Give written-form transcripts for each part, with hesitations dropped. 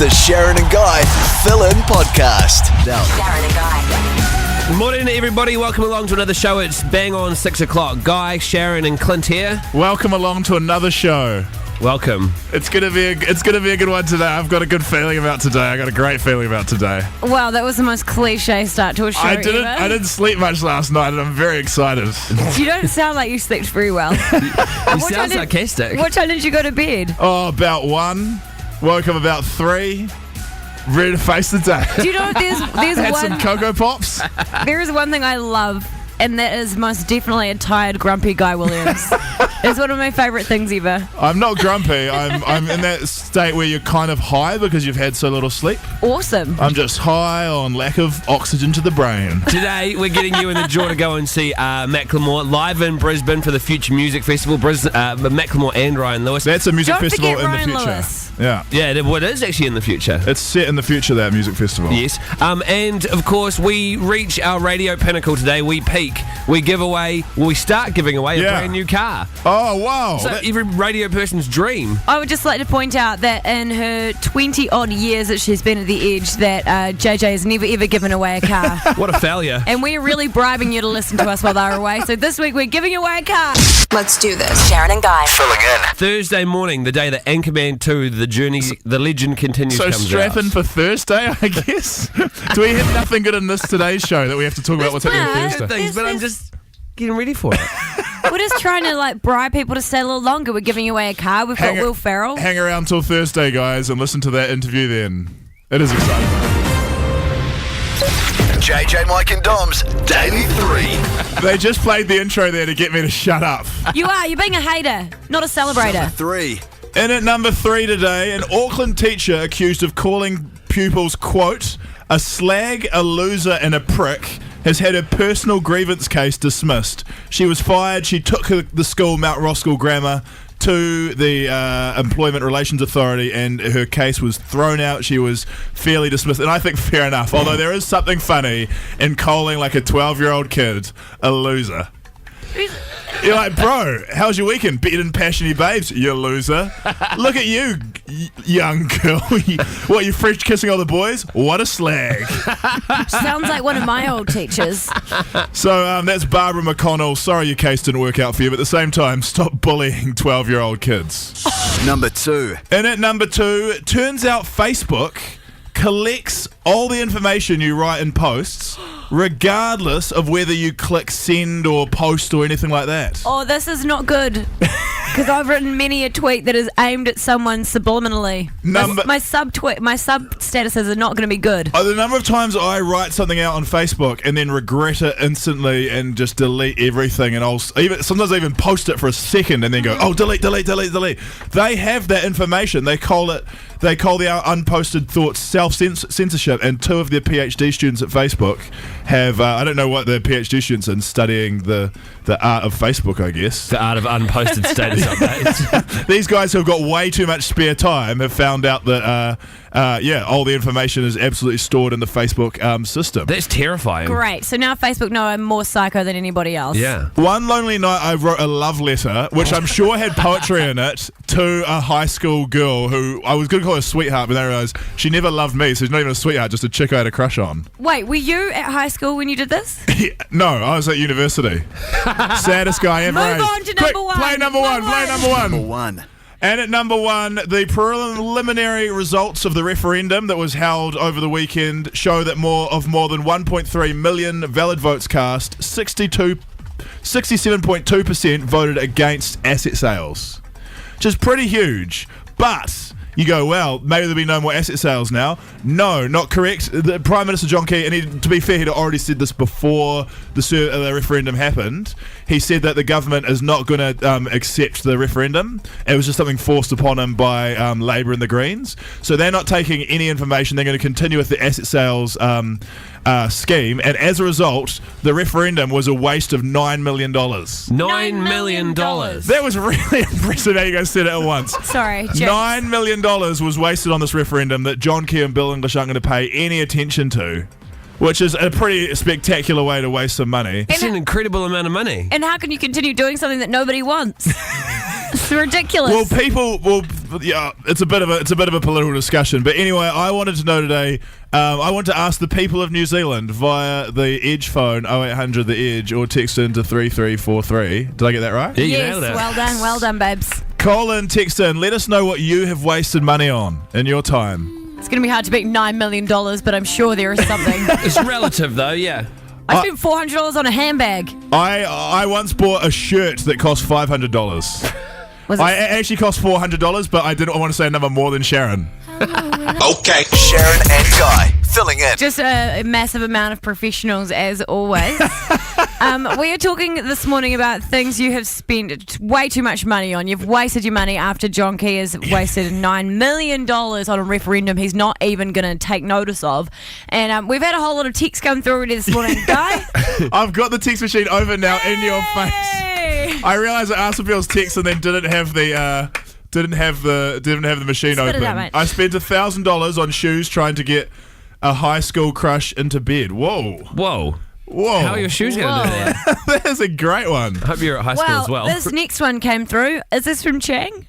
the Sharyn and Guy Fill-In Podcast. Now, Sharyn and Guy. Good morning, everybody. Welcome along to another show. It's bang on 6 o'clock. Guy, Sharyn, and Clint here. Welcome along to another show. Welcome. It's gonna be a good one today. I've got a good feeling about today. I got a great feeling about today. Wow, that was the most cliche start to a show I ever. didn't sleep much last night, and I'm very excited. You don't sound like you slept very well. You sound sarcastic. What time did you go to bed? Oh, about 1. Woke up about 3. Ready to face the day. Do you know there's Had some Cocoa Pops. there is one thing I love, and that is most definitely a tired, grumpy Guy Williams. It's one of my favourite things ever. I'm not grumpy. I'm in that state where you're kind of high because you've had so little sleep. Awesome. I'm just high on lack of oxygen to the brain. Today, we're getting you in the jaw to go and see Macklemore live in Brisbane for the Future Music Festival. Macklemore and Ryan Lewis. That's a music Don't festival forget in Ryan the future. Lewis. Yeah. Yeah, it is actually in the future. It's set in the future, that music festival. Yes. And, of course, we reach our radio pinnacle today. We peak. We start giving away a brand new car. Oh, wow. So every radio person's dream. I would just like to point out that in her 20-odd years that she's been at the Edge, that JJ has never, ever given away a car. What a failure. And we're really bribing you to listen to us while they're away. So this week we're giving away a car. Let's do this. Sharyn and Guy. filling in. Thursday morning, the day that Anchorman 2, the legend continues, So comes strapping out. for Thursday, I guess. Do we have nothing good in this today's show that we have to talk about what's happening on There's Thursday? Things, but I'm just getting ready for it. We're just trying to bribe people to stay a little longer. We're giving away a car. We've got Will Ferrell. Hang around till Thursday, guys, and listen to that interview then. It is exciting. JJ, Mike and Dom's Daily 3. They just played the intro there to get me to shut up. You're being a hater, not a celebrator. 3. In at number 3 today, an Auckland teacher accused of calling pupils, quote, a slag, a loser and a prick, has had her personal grievance case dismissed. She was fired. She took the school, Mount Roskill Grammar, to the Employment Relations Authority, and her case was thrown out. She was fairly dismissed, and I think fair enough, although there is something funny in calling like a 12-year-old kid a loser. You're like, bro, how's your weekend? Bet you didn't passion your babes, you loser. Look at you, young girl. What, you French kissing all the boys? What a slag. Sounds like one of my old teachers. So that's Barbara McConnell. Sorry your case didn't work out for you, but at the same time, stop bullying 12-year-old kids. Number 2. And at number 2, it turns out Facebook collects all the information you write in posts, regardless of whether you click send or post or anything like that. Oh, this is not good. Because I've written many a tweet that is aimed at someone subliminally. My sub statuses are not going to be good. The number of times I write something out on Facebook and then regret it instantly and just delete everything, and sometimes I even post it for a second and then go, oh, delete. They have that information. They call the unposted thoughts self-censorship, and 2 of their PhD students at Facebook have, I don't know what their PhD students in, studying the art of Facebook, I guess. The art of unposted status updates. These guys who've got way too much spare time have found out that, all the information is absolutely stored in the Facebook system. That's terrifying. Great. So now Facebook know I'm more psycho than anybody else. Yeah. One lonely night I wrote a love letter, which I'm sure had poetry in it, to a high school girl who I was going to call her a sweetheart, but then I realised she never loved me, so she's not even a sweetheart, just a chick I had a crush on. Wait, were you at high school when you did this? No, I was at university. Saddest guy ever. Move on to number 1. Play number 1. Play number 1. Number 1. And at number 1, the preliminary results of the referendum that was held over the weekend show that more than 1.3 million valid votes cast, 67.2% voted against asset sales, which is pretty huge. But you go, well, maybe there'll be no more asset sales now. No, not correct. The Prime Minister John Key, and to be fair, he'd already said this before the referendum happened. He said that the government is not going to accept the referendum. It was just something forced upon him by Labor and the Greens. So they're not taking any information. They're going to continue with the asset sales scheme. And as a result, the referendum was a waste of $9 million. $9 million. That was really impressive how you guys said it at once. Sorry, jokes. $9 million was wasted on this referendum that John Key and Bill English aren't going to pay any attention to, which is a pretty spectacular way to waste some money. It's an incredible amount of money. And how can you continue doing something that nobody wants? It's ridiculous. Well, people. Well, yeah, it's a bit of a political discussion. But anyway, I wanted to know today. I want to ask the people of New Zealand via the Edge phone 0800 the Edge or text into 3343. Did I get that right? Yeah, you yes, nailed it. well done, babes. Call in, text in. Let us know what you have wasted money on in your time. It's going to be hard to beat $9 million, but I'm sure there is something. It's relative, though, yeah. I spent $400 on a handbag. I once bought a shirt that cost $500. Was it? I actually cost $400, but I didn't want to say a number more than Sharyn. Okay, Sharyn and Guy filling in. Just a massive amount of professionals, as always. We are talking this morning about things you have spent way too much money on. You've wasted your money after John Key has wasted $9 million on a referendum he's not even going to take notice of. And we've had a whole lot of texts come through already this morning. Guy? I've got the text machine open now in your face. Hey! I realised I asked for people's texts and then didn't have the machine Spit it open. out, mate. I spent $1,000 on shoes trying to get a high school crush into bed. Whoa. Whoa. How are your shoes going to do that? That is a great one. I hope you're at high school as well. This next one came through. Is this from Chang?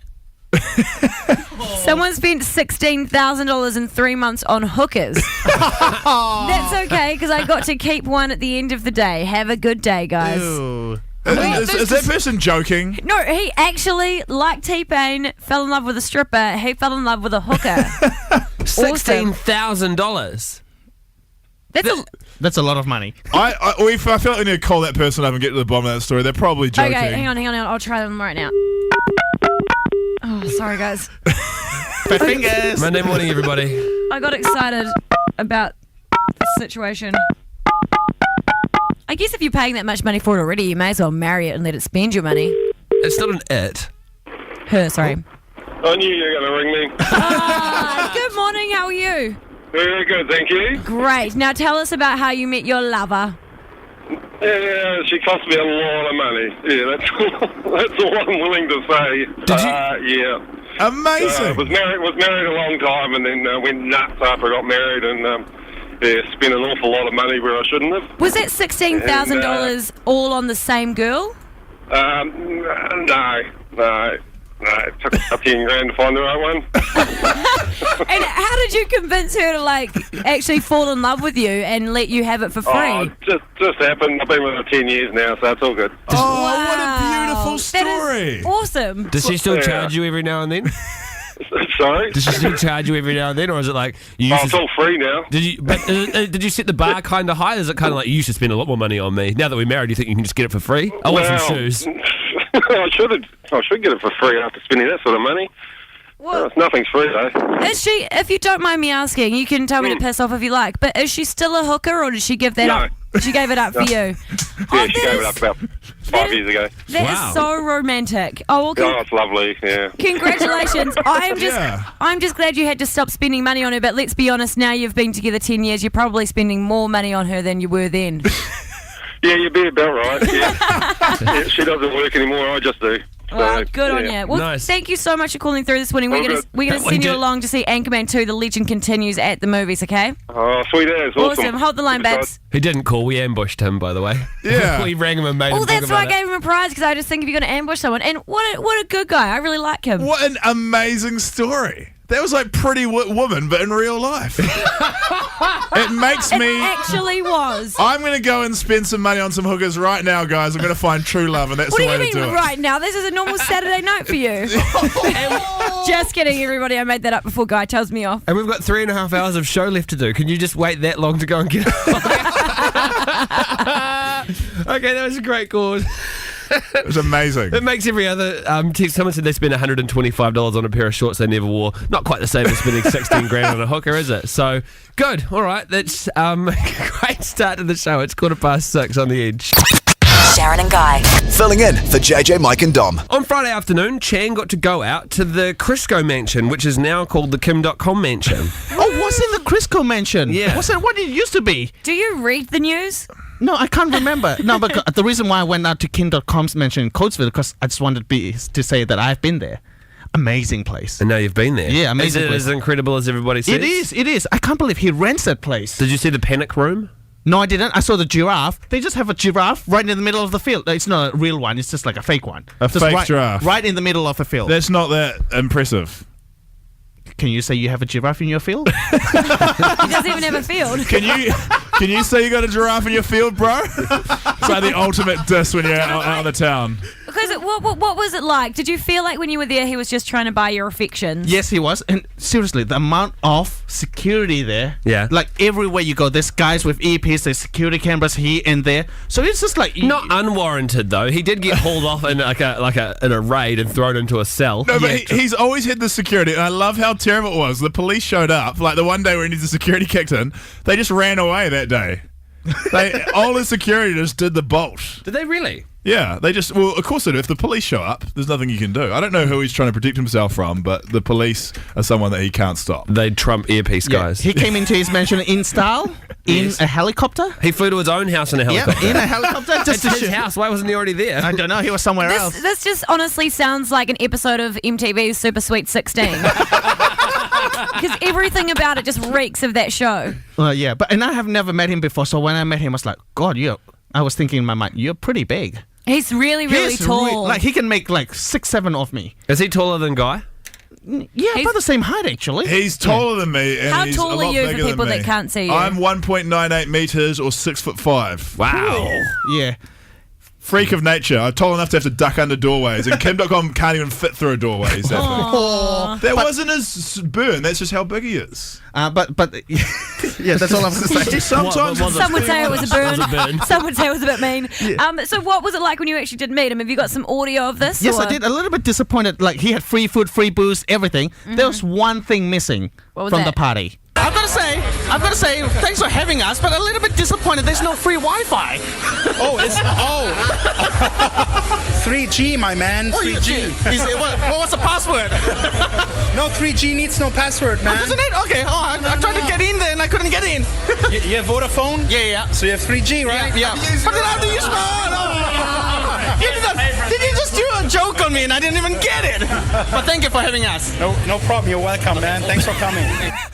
Someone spent $16,000 in 3 months on hookers. That's okay, because I got to keep one at the end of the day. Have a good day, guys. Ew. Is that person joking? No, he actually, like T-Pain, fell in love with a stripper. He fell in love with a hooker. $16,000. That's a lot of money. I feel like we need to call that person up and get to the bottom of that story. They're probably joking. Okay, hang on. I'll try them right now. Oh, sorry, guys. Fat fingers. Monday morning, everybody. I got excited about the situation. I guess if you're paying that much money for it already, you may as well marry it and let it spend your money. It's not an it. Her, sorry. I knew you were going to ring me. Good morning, how are you? Very good, thank you. Great. Now tell us about how you met your lover. Yeah, she cost me a lot of money. Yeah, that's all I'm willing to say. Yeah. Amazing. Was married a long time and then went nuts after I got married and spent an awful lot of money where I shouldn't have. Was that $16,000 all on the same girl? No. It took up $10,000 to find the right one. And how did you convince her to actually fall in love with you and let you have it for free? Oh, just happened. I've been with her 10 years now, so it's all good. Oh, what a beautiful story. That is awesome. Does she still charge you every now and then? Sorry? Does she still charge you every now and then, or is it like you? It's all free now. Did you? But did you set the bar kind of high? Is it kind of like you should spend a lot more money on me now that we're married? You think you can just get it for free? I want some shoes. I should get it for free after spending that sort of money. Well, nothing's free though. is she? If you don't mind me asking, you can tell me to piss off if you like. But is she still a hooker, or did she give that up? She gave it up for you. Yeah, she gave it up about 5 years ago. That is so romantic. Oh, well, it's lovely. Yeah. congratulations. I'm just glad you had to stop spending money on her. But let's be honest, now you've been together 10 years, you're probably spending more money on her than you were then. Yeah, you'd be about right. Yeah. She doesn't work anymore. I just do. Well, good on you. Well, nice. Thank you so much for calling through this morning. We're going to send you along to see Anchorman 2, The Legend Continues at the movies, okay? Oh, sweet as. Awesome. Hold the line, babes. He didn't call. We ambushed him, by the way. Yeah. We rang him and made him Oh, talk that's why I about gave him a prize, because I just think if you're going to ambush someone. And what a good guy. I really like him. What an amazing story. That was like Pretty Woman, but in real life. It makes me... It actually was. I'm going to go and spend some money on some hookers right now, guys. I'm going to find true love, and that's What the do way you to do mean it. right now? This is a normal Saturday night for you. Just kidding, everybody. I made that up before Guy tells me off. And we've got 3.5 hours of show left to do. Can you just wait that long to go and get it? Okay, that was a great cause. It was amazing. It makes every other text. Someone said they spent $125 on a pair of shorts they never wore. Not quite the same as spending $16,000 on a hooker, is it? So good. All right, that's a great start to the show. It's 6:15 on the Edge. Sharyn and Guy. Filling in for JJ, Mike and Dom. On Friday afternoon, Chan got to go out to the Crisco mansion, which is now called the Kim.com mansion. Oh, was it the Crisco mansion? Yeah. Was it what it used to be? Do you read the news? No, I can't remember. No, but the reason why I went out to Kim.com's mansion in Coatesville because I just wanted to say that I've been there. Amazing place. And now you've been there. Yeah, amazing Is it place. as incredible as everybody says? It is. I can't believe he rents that place. Did you see the panic room? No, I didn't. I saw the giraffe. They just have a giraffe right in the middle of the field. It's not a real one. It's just like a fake one. Just fake giraffe. Right in the middle of a field. That's not that impressive. Can you say you have a giraffe in your field? He doesn't even have a field. Can you say you got a giraffe in your field, bro? It's like the ultimate diss when you're out of the town. Because what was it like? Did you feel like when you were there he was just trying to buy your affections? Yes, he was. And seriously, the amount of security there. Yeah. Like everywhere you go, there's guys with EPs, there's security cameras here and there. So it's just like Not unwarranted though. He did get hauled off in in a raid and thrown into a cell. No, but he's always had the security, and I love how terrible it was. The police showed up, like the one day when the security kicked in, they just ran away that day. All the security just did the bolt. Did they really? Yeah, well, of course they do. If the police show up, there's nothing you can do. I don't know who he's trying to protect himself from, but the police are someone that he can't stop. They trump earpiece guys. He came into his mansion in style, in a helicopter. He flew to his own house in a helicopter. Yeah, in a helicopter. Just It's his house. Why wasn't he already there? I don't know. He was somewhere else. This just honestly sounds like an episode of MTV's Super Sweet 16. Because everything about it just reeks of that show. Yeah, and I have never met him before, so when I met him, I was like, God, I was thinking in my mind, you're pretty big. He's really, really He's tall. like he can make like 6, 7 of me. Is he taller than Guy? Yeah, about the same height actually. He's taller than me, and How he's tall a are lot you for bigger than people me. that can't see you? I'm 1.98 meters or 6'5". Wow. Yeah. Freak of nature. I'm tall enough to have to duck under doorways, and Kim.com can't even fit through a doorway. He's that big. That wasn't his burn. That's just how big he is. But yeah, that's all I'm going to say. Sometimes Some would say it was a burn. Was a burn. Some would say it was a bit mean. So what was it like when you actually did meet him? Have you got some audio of this? Yes, or? I did. A little bit disappointed. Like he had free food, free booze, everything. There was one thing missing What was from that? the party. I've got to say, thanks for having us, but a little bit disappointed. There's no free Wi-Fi. 3G, my man. 3G. What was the password? No, 3G needs no password, man. Doesn't it? Okay. Oh, I tried to get in there and I couldn't get in. You have Vodafone? Yeah. So you have 3G, right? Yeah. But then I have to use Did you just do a joke on me and I didn't even get it? But thank you for having us. No problem. You're welcome, man. Thanks for coming.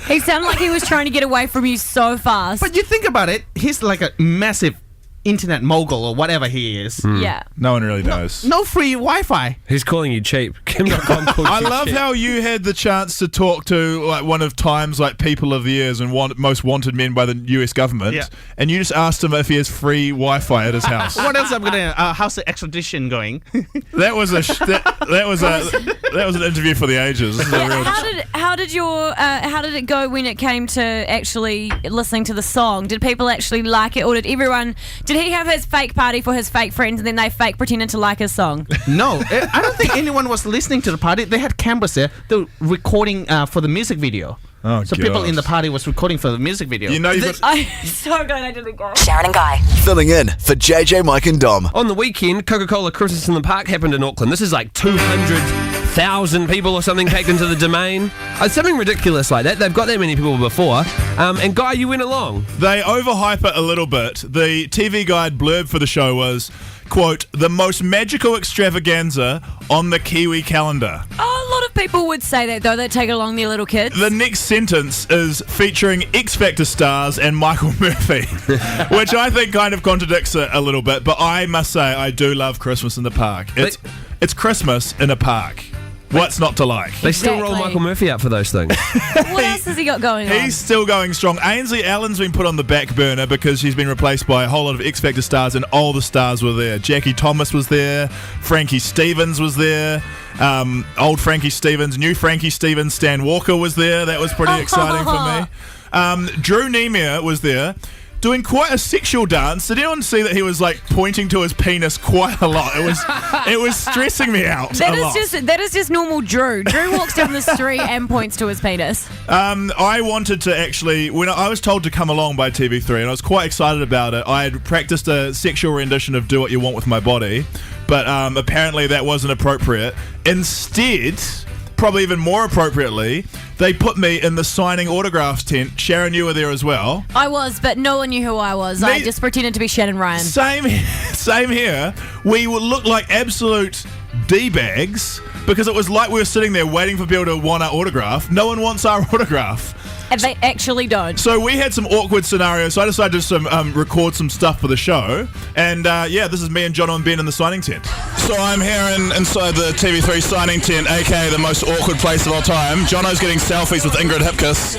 He sounded like he was trying to get away from you so fast. But you think about it, he's like a massive internet mogul or whatever he is. Yeah. no one really knows. No free Wi-Fi. He's calling you cheap. Kim.com called I you love cheap. how you had the chance to talk to like one of Time's like People of the Years and most wanted men by the US government, Yeah. and you just asked him if he has free Wi-Fi at his house. What else I'm gonna? How's the extradition going? That was that was an interview for the ages. This is a real How did it go when it came to actually listening to the song? Did people actually like it, or did he have his fake party for his fake friends and then they fake pretended to like his song? No, I don't think anyone was listening to the party. They had cameras there. They were recording for the music video. Oh, So people God. in the party was recording for the music video. You know, you've got, I'm so glad I didn't go. Sharyn and Guy. Filling in for JJ, Mike and Dom. On the weekend, Coca-Cola Christmas in the Park happened in Auckland. This is like 200,000 people or something packed into the domain. Something ridiculous like that. They've got that many people before. And Guy, you went along. they overhype it a little bit. The TV guide blurb for the show was, quote, the most magical extravaganza on the Kiwi calendar. Oh, a lot of people would say that though. They take along their little kids. The next sentence is featuring X Factor stars and Michael Murphy, which I think kind of contradicts it a little bit, but I must say I do love Christmas in the park. It's Christmas in a park. What's not to like? They still roll Exactly. Michael Murphy out for those things. What else has he got going on? He's still going strong. Ainsley Allen's been put on the back burner because she's been replaced by a whole lot of X Factor stars, and all the stars were there. Jackie Thomas was there. Frankie Stevens was there. Old Frankie Stevens, new Frankie Stevens. Stan Walker was there. That was pretty exciting for me. Drew Nemir was there, doing quite a sexual dance. Did anyone see that he was like pointing to his penis quite a lot? It was stressing me out. That a lot. is just normal Drew. Drew walks down the street and points to his penis. I wanted to actually, when I was told to come along by TV3, and I was quite excited about it, I had practiced a sexual rendition of Do What You Want With My Body, but apparently that wasn't appropriate. Instead, probably even more appropriately, they put me in the signing autographs tent. Sharyn, you were there as well. I was, but no one knew who I was. I Me- just pretended to be Shannon Ryan. Same Same here. We would look like absolute D-bags because it was like we were sitting there waiting for people to want our autograph. No one wants our autograph. And they actually don't. So we had some awkward scenarios, so I decided to record some stuff for the show. And this is me and John and Ben in the signing tent. So I'm here inside the TV3 signing tent, aka the most awkward place of all time. Jono's getting selfies with Ingrid Hipkiss,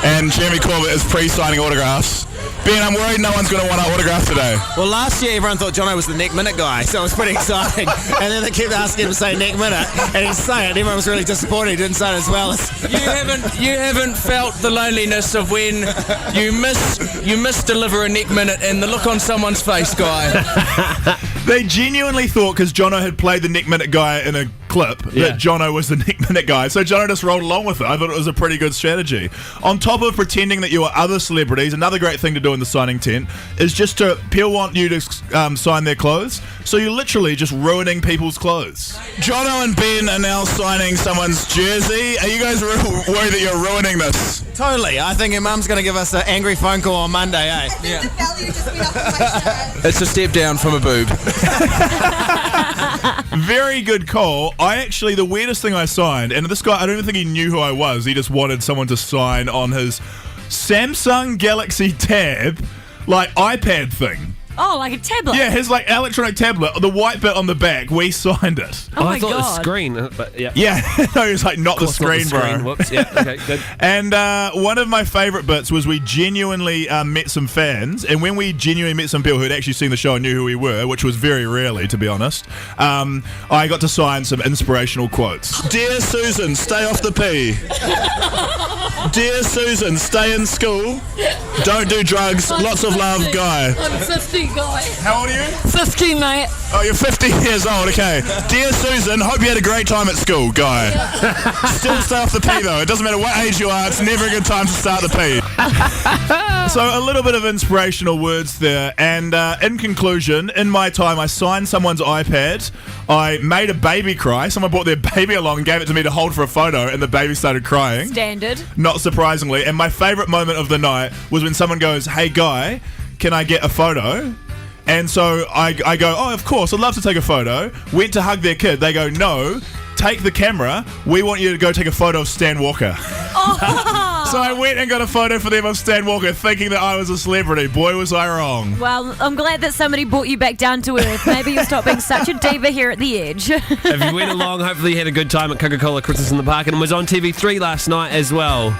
and Jeremy Corbett is pre-signing autographs. Ben, I'm worried no one's going to want our autograph today. Well, last year everyone thought Jono was the neck minute guy, so it was pretty exciting. And then they kept asking him to say neck minute, and he'd say it. Everyone was really disappointed he didn't say it as well. You haven't felt the loneliness of when you misdeliver a neck minute and the look on someone's face, guy. They genuinely thought, because Jono had played the Nick Minute guy in a clip, that Jono was the Nick Minute guy. So Jono just rolled along with it. I thought it was a pretty good strategy. On top of pretending that you are other celebrities, another great thing to do in the signing tent is just people want you to sign their clothes. So you're literally just ruining people's clothes. Jono and Ben are now signing someone's jersey. Are you guys worried that you're ruining this? Totally. I think your mum's going to give us an angry phone call on Monday, eh? Yeah. It's a step down from a boob. Very good call. The weirdest thing I signed, and this guy, I don't even think he knew who I was. He just wanted someone to sign on his Samsung Galaxy Tab, iPad thing. Oh, like a tablet? Yeah, his electronic tablet, the white bit on the back, we signed it. Oh my I thought it was God. screen, but yeah. Yeah, no, it was not the screen, bro. Whoops, yeah, okay, good. And one of my favourite bits was we genuinely met some fans, and when we genuinely met some people who had actually seen the show and knew who we were, which was very rarely, to be honest, I got to sign some inspirational quotes. Dear Susan, stay off the pee. Dear Susan, stay in school. Don't do drugs. Lots of love, Guy. I'm 50, Guy. How old are you? 50, mate. Oh, you're 50 years old, okay. Dear Susan, hope you had a great time at school, Guy. Still stay off the pee, though. It doesn't matter what age you are, it's never a good time to start the pee. So a little bit of inspirational words there. And in conclusion, in my time, I signed someone's iPad. I made a baby cry. Someone brought their baby along and gave it to me to hold for a photo, and the baby started crying. Standard. Not surprisingly. And my favourite moment of the night was when someone goes, "Hey, Guy, can I get a photo?" And so I go, "Oh, of course, I'd love to take a photo." Went to hug their kid. They go, "No, take the camera. We want you to go take a photo of Stan Walker." So I went and got a photo for them of Stan Walker, thinking that I was a celebrity. Boy, was I wrong. Well, I'm glad that somebody brought you back down to earth. Maybe you'll stop being such a diva here at the edge. If you went along, hopefully you had a good time at Coca-Cola Christmas in the Park, and was on TV3 last night as well.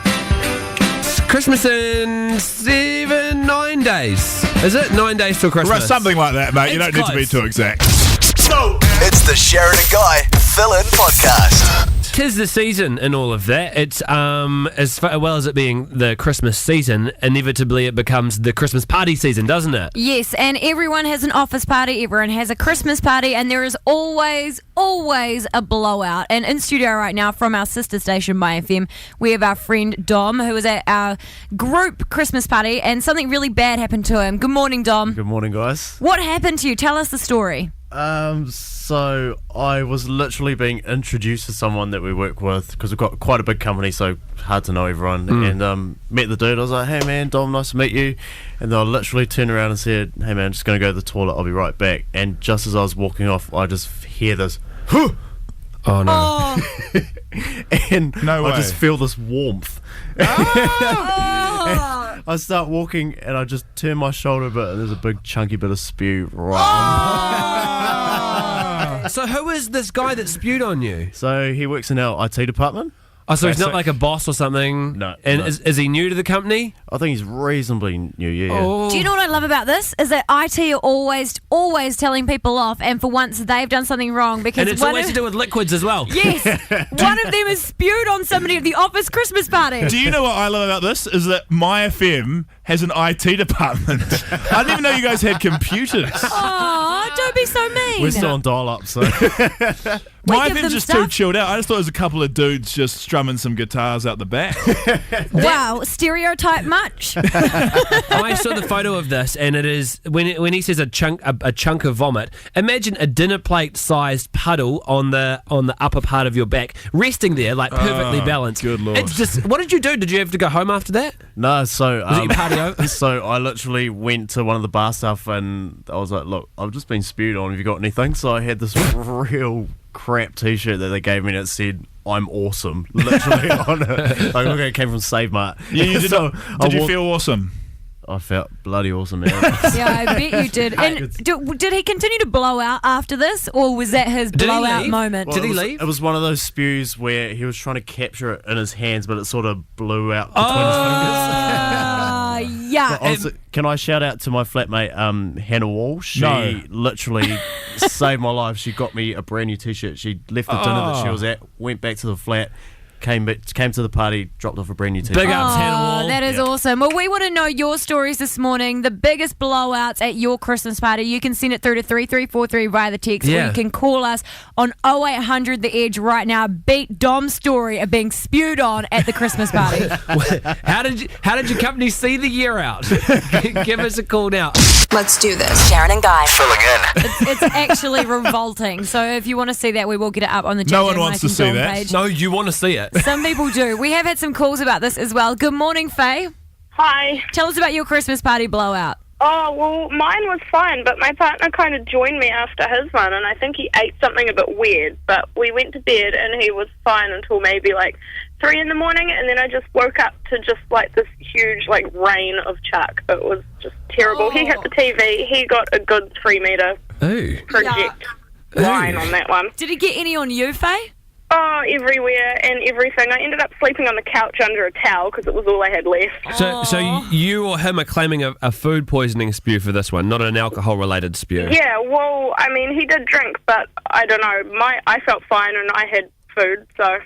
It's Christmas in 9 days. Is it? 9 days till Christmas. Right, something like that, mate. You It's don't need to be close. too exact. So, It's the Sharyn and Guy fill-in podcast. 'Tis the season and all of that. It's well as it being the Christmas season, inevitably it becomes the Christmas party season, doesn't it? Yes, and everyone has an office party, everyone has a Christmas party, and there is always a blowout. And in studio right now from our sister station, My FM, we have our friend Dom, who was at our group Christmas party, and something really bad happened to him. Good morning, Dom. Good morning, guys. What happened to you? Tell us the story. So I was literally being introduced to someone that we work with because we've got quite a big company, so hard to know everyone. And met the dude. I was like, "Hey man, Dom, nice to meet you." And then I literally turned around and said, "Hey man, I'm just gonna go to the toilet. I'll be right back." And just as I was walking off, I just hear this, "Huh!" Oh no. Oh, and No I way. just feel this warmth. oh. I start walking and I just turn my shoulder a bit, and there's a big chunky bit of spew right. So who is this guy that spewed on you? So he works in our IT department. Oh, so he's not Basic. like a boss or something? No, And no. Is he new to the company? I think he's reasonably new. Yeah. Oh. Do you know what I love about this? Is that IT are always telling people off, and for once they've done something wrong because And it's always to do with liquids as well. yes, one of them has spewed on somebody at the office Christmas party. Do you know what I love about this? Is that My FM has an IT department. I didn't even know you guys had computers. Oh, don't Don't be so mean. We're still on dial-up, so My give FM's them just stuff. too chilled out. I just thought it was a couple of dudes just strumming some guitars out the back. Wow, stereotype much? I saw the photo of this, and it is when he says a chunk of vomit. Imagine a dinner plate sized puddle on the upper part of your back, resting there like perfectly balanced. good lord. It's just. What did you do? Did you have to go home after that? no. So Was it your party over? So I literally went to one of the bar staff and I was like, "Look, I've just been spewed on. Have you got anything?" So I had this real crap T-shirt that they gave me, and it said "I'm awesome" literally on it. Like, look, it came from Save Mart. Yeah, you did. So Did you feel awesome? I felt bloody awesome, man. Yeah, I bet you did. And did he continue to blow out after this, or was that his Did he blowout leave? moment? Did he it was, leave? It was one of those spews where he was trying to capture it in his hands, but it sort of blew out between his fingers. Yeah. Also, can I shout out to my flatmate, Hannah Wall? She No. literally saved my life. She got me a brand new T-shirt. She left the dinner that she was at, went back to the flat, came to the party, dropped off a brand new T-shirt. Big ups, Hannah Wall. That is awesome. Well, we want to know your stories this morning, the biggest blowouts at your Christmas party. You can send it through to 3343 via the text, or Yeah. you can call us on 0800 The Edge right now. Beat Dom's story of being spewed on at the Christmas party. How did your company see the year out? Give us a call now. Let's do this. Sharyn and Guy. Filling in. It's actually revolting. So if you want to see that, we will get it up on the No JJ one wants Mike to and see Dom that. page. No, you want to see it. Some people do. We have had some calls about this as well. Good morning, Faye. Hi. Tell us about your Christmas party blowout. Oh, well, mine was fine, but my partner kind of joined me after his one, and I think he ate something a bit weird, but we went to bed, and he was fine until maybe, 3 in the morning, and then I just woke up to just, this huge, rain of chuck. It was just terrible. He hit the TV. He got a good 3-metre Ooh. project line on that one. Did he get any on you, Faye? Oh, everywhere and everything. I ended up sleeping on the couch under a towel because it was all I had left. So you or him are claiming a food poisoning spew for this one, not an alcohol-related spew. Yeah, well, I mean, he did drink, but I don't know. I felt fine and I had food, so...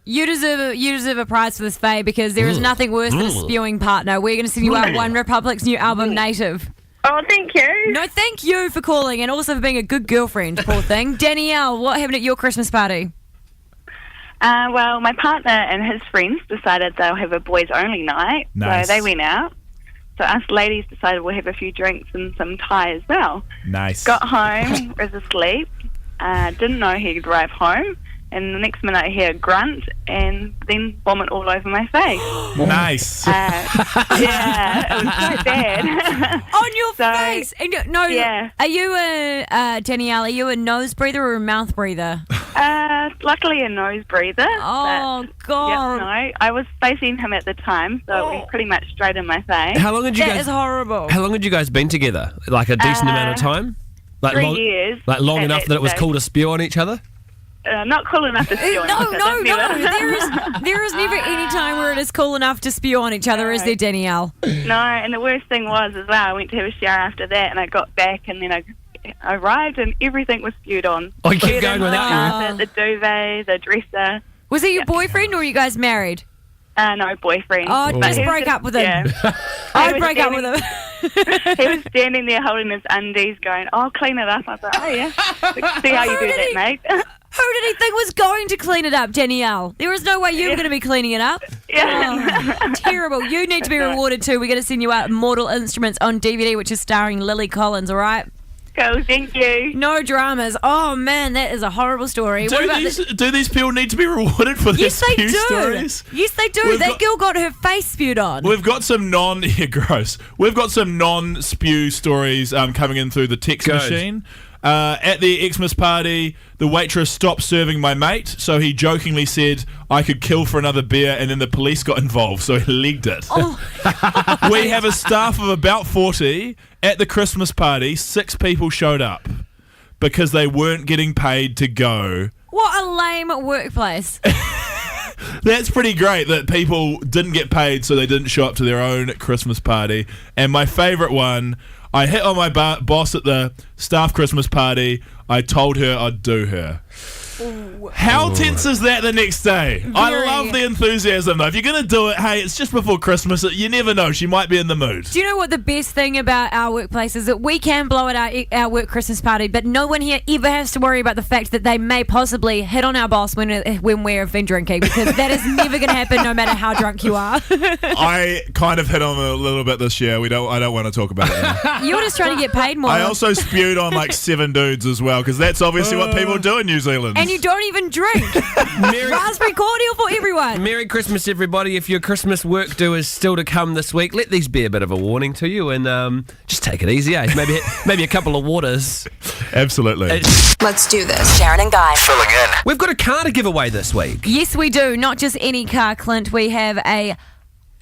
You deserve a prize for this, Faye, because there is nothing worse than a spewing partner. We're going to send you out One Republic's new album, Native. Oh, thank you. No, thank you for calling and also for being a good girlfriend, poor thing. Danielle, what happened at your Christmas party? Well, my partner and his friends decided they'll have a boys-only night, Nice. so they went out. So us ladies decided we'll have a few drinks and some Thai as well. Nice. Got home, was asleep, didn't know he'd arrive home, and the next minute I hear a grunt and then vomit all over my face. Nice. Yeah, it was quite bad. On your face? And no, yeah. Are you Danielle, are you a nose breather or a mouth breather? Luckily a nose breather. Oh, God. Yeah, no, I was facing him at the time, so it went pretty much straight in my face. How long had you That guys? is horrible. How long had you guys been together? Like a decent amount of time? 3 years. Like long at enough that it was stage. cool to spew on each other? Not cool enough to spew on No. each other, never. There is never any time where it is cool enough to spew on each other, is there, Danielle? No, and the worst thing was as well, I went to have a shower after that, and I got back, and then I arrived, and everything was spewed on. Oh, you kept Bedding, going without the you? carpet, the duvet, the dresser. Was he your boyfriend or were you guys married? No, boyfriend. Oh, But just he was break up with him. Yeah. I'd was break up with standing- him. He was standing there holding his undies going, "I'll clean it up." I was like, "Oh, yeah. See how you do that, mate." Who did he think was going to clean it up, Danielle? There was no way you were going to be cleaning it up. Yeah. Oh, terrible. You need to be rewarded too. We're going to send you out Mortal Instruments on DVD, which is starring Lily Collins, all right? Cool, thank you. No dramas. Oh, man, that is a horrible story. What about Do these people need to be rewarded for their Yes, they spew do. stories? Yes, they do. We've That got- girl got her face spewed on. We've got some gross. We've got some non-spew stories coming in through the text Good. machine. At the Xmas party, the waitress stopped serving my mate, so he jokingly said I could kill for another beer, and then the police got involved, so he legged it. Oh. We have a staff of about 40. At the Christmas party, 6 people showed up because they weren't getting paid to go. What a lame workplace. That's pretty great that people didn't get paid, so they didn't show up to their own Christmas party. And my favourite one, I hit on my boss at the staff Christmas party. I told her I'd do her. How tense is that the next day? I Very. love the enthusiasm, though. If you're going to do it, hey, it's just before Christmas. You never know. She might be in the mood. Do you know what the best thing about our workplace is? That we can blow at our work Christmas party, but no one here ever has to worry about the fact that they may possibly hit on our boss when we have been drinking, because that is never going to happen no matter how drunk you are. I kind of hit on a little bit this year. I don't want to talk about it now. You're just trying to get paid more. I also spewed on like 7 dudes as well, because that's obviously what people do in New Zealand. And you don't even drink. Raspberry cordial for everyone. Merry Christmas, everybody. If your Christmas work do is still to come this week, let these be a bit of a warning to you, and just take it easy, eh? Maybe a couple of waters. Absolutely. Let's do this. Sharyn and Guy. Filling in. We've got a car to give away this week. Yes, we do. Not just any car, Clint. We have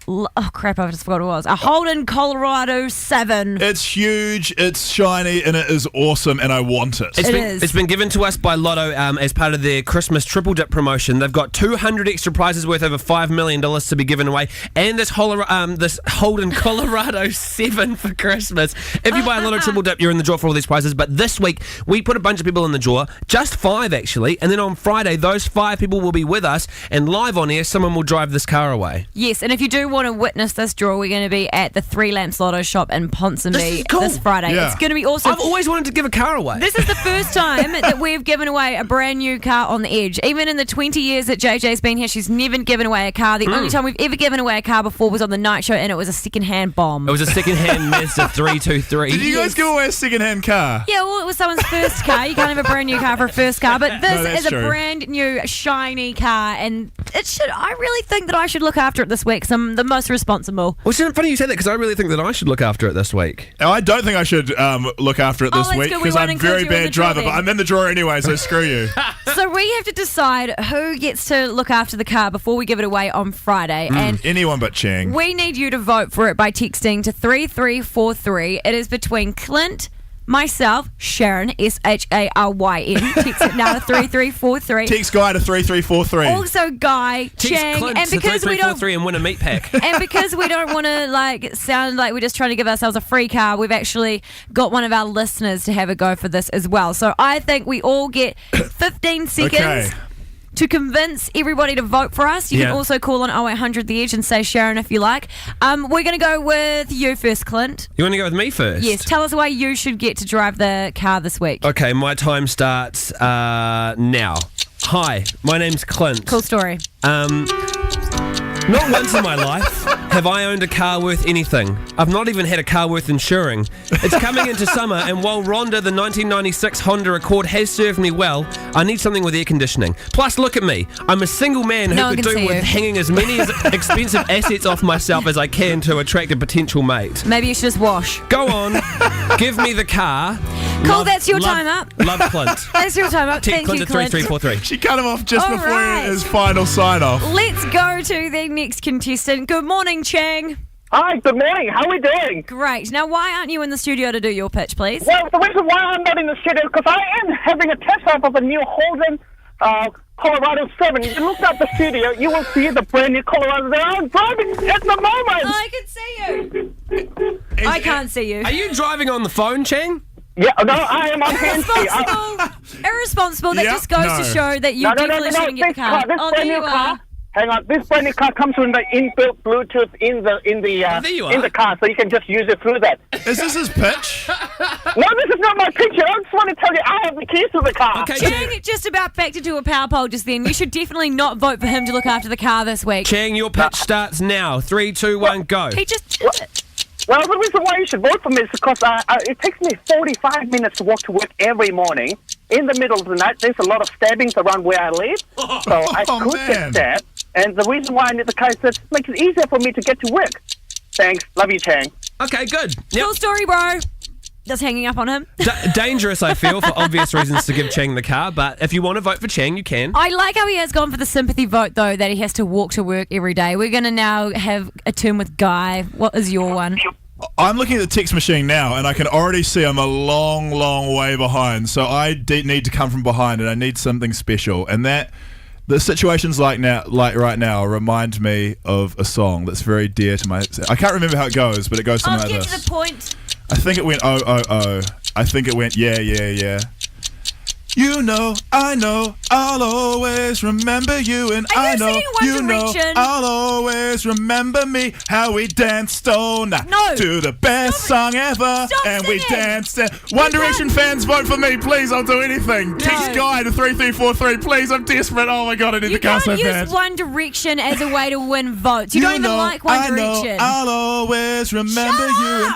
oh crap, I just forgot what it was. A Holden Colorado 7. It's huge, it's shiny, and it is awesome, and I want it. It's been given to us by Lotto as part of their Christmas Triple Dip promotion. They've got 200 extra prizes worth over $5 million to be given away, and this Holden Colorado 7 for Christmas. If you buy a Lotto Triple Dip, you're in the draw for all these prizes. But this week, we put a bunch of people in the draw, just 5 actually, and then on Friday, those 5 people will be with us, and live on air, someone will drive this car away. Yes, and if you do want to witness this draw, we're going to be at the Three Lamps Lotto shop in Ponsonby this Friday. Yeah. It's going to be awesome. I've always wanted to give a car away. This is the first time that we've given away a brand new car on the edge. Even in the 20 years that JJ's been here, she's never given away a car. The only time we've ever given away a car before was on the night show, and it was a second-hand bomb. It was a second-hand Mazda 323. Did you guys give away a second-hand car? Yeah, well, it was someone's first car. You can't have a brand new car for a first car, but this is a true. brand new, shiny car, and I really think that I should look after it this week, because I'm the most responsible. Well, isn't it funny you say that, because I really think that I should look after it this week. I don't think I should look after it this that's week, good. We because won't I'm include very you in the bad draw driver, but then. I'm in the drawer anyway, so screw you. So we have to decide who gets to look after the car before we give it away on Friday. And Anyone but Chang. we need you to vote for it by texting to 3343. It is between Clint, myself, Sharyn, Sharyn. Text it now to 3343. Text Guy to 3343. Also, Guy, Text Chang, Clint and to because we don't 3343 and win a meat pack. and because we don't want to sound like we're just trying to give ourselves a free car, we've actually got one of our listeners to have a go for this as well. So I think we all get 15 seconds. Okay. To convince everybody to vote for us. You can also call on 0800 The Edge and say Sharyn if you like. We're going to go with you first, Clint. You want to go with me first? Yes, tell us why you should get to drive the car this week. Okay, my time starts now. Hi, my name's Clint. Cool story. Not once in my life have I owned a car worth anything. I've not even had a car worth insuring. It's coming into summer, and while Rhonda, the 1996 Honda Accord, has served me well, I need something with air conditioning. Plus, look at me. I'm a single man who No one could can do see with you. hanging as many expensive assets off myself as I can to attract a potential mate. Maybe you should just wash. Go on, give me the car. Cool, that's your time up. Love Clint. That's your time up. Text Thank you, Clint to Clint. 3343. She cut him off just All before right. his final sign-off. Let's go to the next contestant. Good morning, Chang. Hi, good morning. How are we doing? Great. Now, why aren't you in the studio to do your pitch, please? Well, the reason why I'm not in the studio is because I am having a test drive of a new Holden Colorado 7. If you look at the studio, you will see the brand new Colorado that I'm driving at the moment. I can see you. I can't see you. Are you driving on the phone, Chang? Yeah, no, I am on hands-free. Irresponsible. That just goes to show that you definitely shouldn't get the car. This Oh, brand there new you car. are. Hang on, this brand new car comes with the inbuilt Bluetooth in the car, so you can just use it through that. Is this his pitch? No, this is not my picture. I just want to tell you, I have the keys to the car. Chang just about backed into a power pole just then. You should definitely not vote for him to look after the car this week. Chang, your pitch starts now. 3, 2, 1, go. He just did it. Well, the reason why you should vote for me is because it takes me 45 minutes to walk to work every morning. In the middle of the night, there's a lot of stabbings around where I live, so I could get stabbed. And the reason why I need the car is that it makes it easier for me to get to work. Thanks. Love you, Chang. Okay, good. Yep. Cool story, bro. Just hanging up on him. Dangerous, I feel, for obvious reasons to give Chang the car, but if you want to vote for Chang, you can. I like how he has gone for the sympathy vote, though, that he has to walk to work every day. We're going to now have a turn with Guy. What is your one? I'm looking at the text machine now, and I can already see I'm a long, long way behind. So I need to come from behind, and I need something special. And the situations like right now remind me of a song that's very dear to my. I can't remember how it goes, but it goes something like Get this. to the point. I think it went oh oh oh. I think it went yeah yeah yeah. You know, I know, I'll always remember you, and Are you I know, singing One you know, Direction? I'll always remember me. How we danced all night to the best song ever, and we danced. One Direction fans, vote for me, please. I'll do anything. Text Guy to 3343, please. I'm desperate. Oh my god, I need the car so You bad. can't use One Direction as a way to win votes. You don't even like One Direction. I'll always remember you.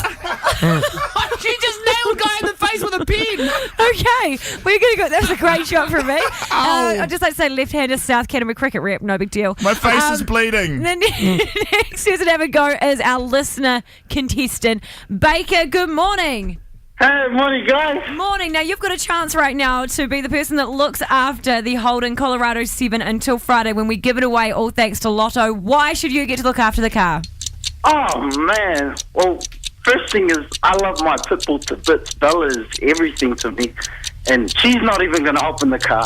She just nailed Guy in the face with a pen. Okay, we're going to go. That was a great shot from me. I'd just like to say left-hander South Canterbury cricket rep, no big deal. My face is bleeding. The next person to have a go is our listener contestant, Baker. Good morning. Hey, morning, guys. Morning. Now, you've got a chance right now to be the person that looks after the Holden Colorado 7 until Friday when we give it away, all thanks to Lotto. Why should you get to look after the car? Oh, man. Well, first thing is, I love my pitbull to bits. Bella is everything to me, and she's not even going to open the car.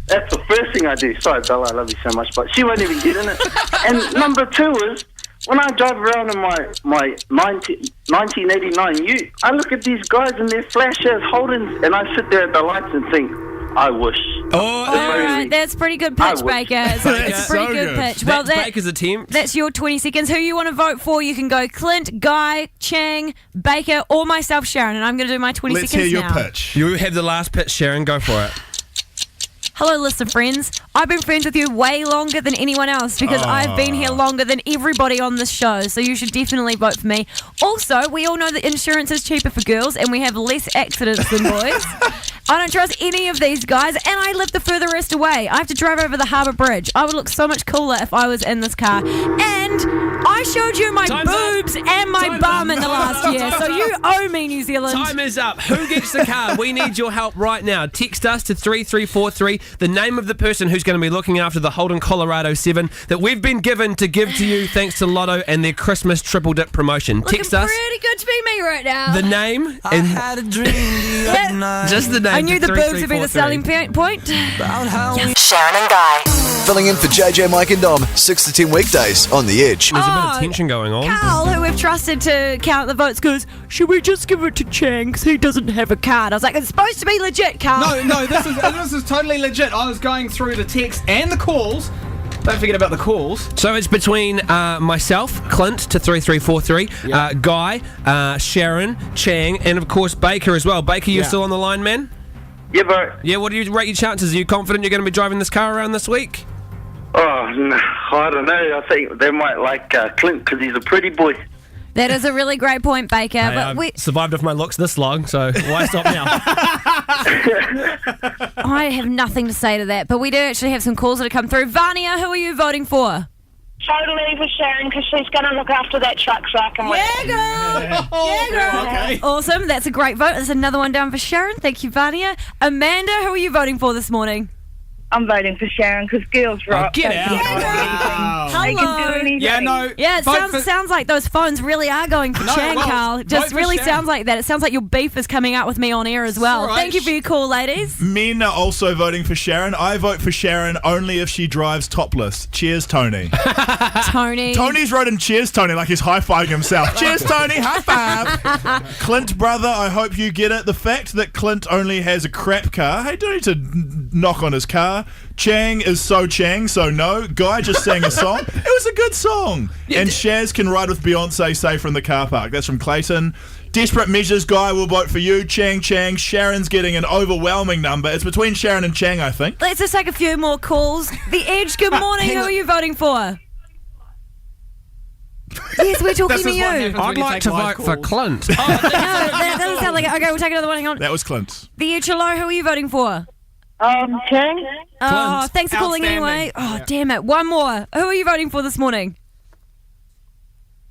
That's the first thing I do. Sorry, Bella, I love you so much, but she won't even get in it. And number two is, when I drive around in my 1989 Ute, I look at these guys in their flash-ass Holdens, and I sit there at the lights and think, I wish. All right, that's pretty good pitch, Baker. It's a pretty good pitch. Well, That's Baker's attempt. That's your 20 seconds. Who you want to vote for, you can go Clint, Guy, Chang, Baker, or myself, Sharyn, and I'm going to do my 20 Let's seconds hear your now. pitch. You have the last pitch, Sharyn. Go for it. Hello, listener friends. I've been friends with you way longer than anyone else because I've been here longer than everybody on this show, so you should definitely vote for me. Also, we all know that insurance is cheaper for girls and we have less accidents than boys. I don't trust any of these guys, and I live the furthest away. I have to drive over the Harbour Bridge. I would look so much cooler if I was in this car. And I showed you my boobs and my bum in the last year, so you owe me, New Zealand. Time is up. Who gets the car? We need your help right now. Text us to 3343, the name of the person who's going to be looking after the Holden Colorado 7 that we've been given to give to you thanks to Lotto and their Christmas triple dip promotion. Text us Pretty good to be me right now. the name and just the name. I knew to the boobs would be the 3343. selling point. Sharon and Guy. Filling in for JJ, Mike and Dom, 6 to 10 weekdays on The Edge. There's a bit of tension going on. Carl, who we've trusted to count the votes, goes, should we just give it to Chang because he doesn't have a card? I was like, it's supposed to be legit, Carl. No, this is totally legit. I was going through the text and the calls. Don't forget about the calls. So it's between myself, Clint, to 3343, Guy, Sharyn, Chang, and of course Baker as well. Baker, you still on the line, man? Yeah, bro. Yeah, what do you rate your chances? Are you confident you're going to be driving this car around this week? Oh, no, I don't know. I think they might like Clint because he's a pretty boy. That is a really great point, Baker. Hey, but I've survived off my looks this long, so why stop now? I have nothing to say to that. But we do actually have some calls that have come through. Vania, who are you voting for? Totally for Sharon because she's going to look after that truck so I can win. Yeah, girl. Okay. Awesome. That's a great vote. There's another one down for Sharon. Thank you, Vania. Amanda, who are you voting for this morning? I'm voting for Sharon because girls rock. get They out. can do Hello. anything. They can do anything. Yeah, no. Yeah, it vote sounds like those phones really are going for Chang, Carl. It just vote for really Sharon. sounds like that. It sounds like your beef is coming out with me on air as well. all right. Thank you for your call, ladies. Men are also voting for Sharon. I vote for Sharon only if she drives topless. Cheers, Tony. Tony. Tony's wrote in cheers, Tony, like he's high-fiving himself. Cheers, Tony. High five. Clint, brother, I hope you get it. The fact that Clint only has a crap car, hey, don't need to knock on his car. Chang is so Chang, so no. Guy just sang a song. It was a good song. And Shaz can ride with Beyonce safe from the car park. That's from Clayton. Desperate Measures, Guy will vote for you. Chang. Sharon's getting an overwhelming number. It's between Sharon and Chang, I think. Let's just take a few more calls. The Edge, good morning. Who are you voting for? Yes, we're talking to you. I'd like to vote for Clint. No, that doesn't sound like it. Okay, we'll take another one. Hang on. That was Clint. The Edge, hello. Who are you voting for? Chang? Oh, thanks for calling anyway. Oh, damn it. One more. Who are you voting for this morning?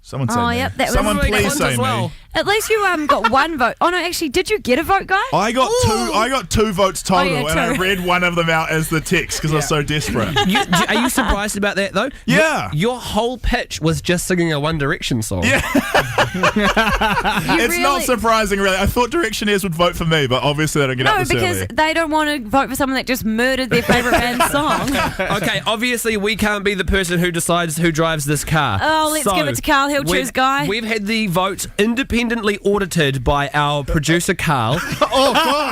Someone say me. Yep, that was Someone please Clint say as well. me. At least you got one vote. Oh no, actually, did you get a vote, Guy? I got two votes total, yeah, and I two. read one of them out as the text because I was so desperate. Are you surprised about that, though? Yeah. Your whole pitch was just singing a One Direction song. Yeah. It's really- not surprising, really. I thought Directioneers would vote for me, but obviously they don't get No, up this because early. they don't want to vote for someone that just murdered their favourite band's song. Okay, obviously we can't be the person who decides who drives this car. Oh, let's give it to Carl. He'll choose Guy. We've had the votes independently independently audited by our producer Carl,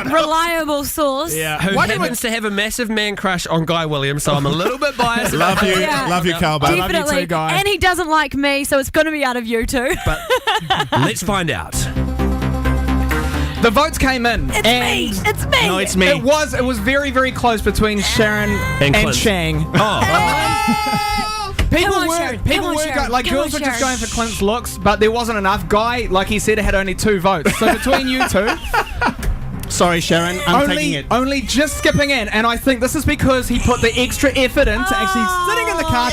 Reliable source. who happens to have a massive man crush on Guy Williams, so I'm a little bit biased. Love you. Yeah. Love you, Carl. Babe. Definitely. And he doesn't like me, so it's going to be out of you two. But let's find out. The votes came in. It's me. It's me. No, it's me. It was very, very close between Sharyn And and Clint. Chang. Come on, Sharyn. Come on, Sharyn. Like Come girls on, were just Sharyn. going for Clint's looks, but there wasn't enough. Guy, like he said, had only 2 votes. So between you two, Sorry, Sharyn, I'm taking it. only just skipping in, and I think this is because he put the extra effort into actually sitting in the car.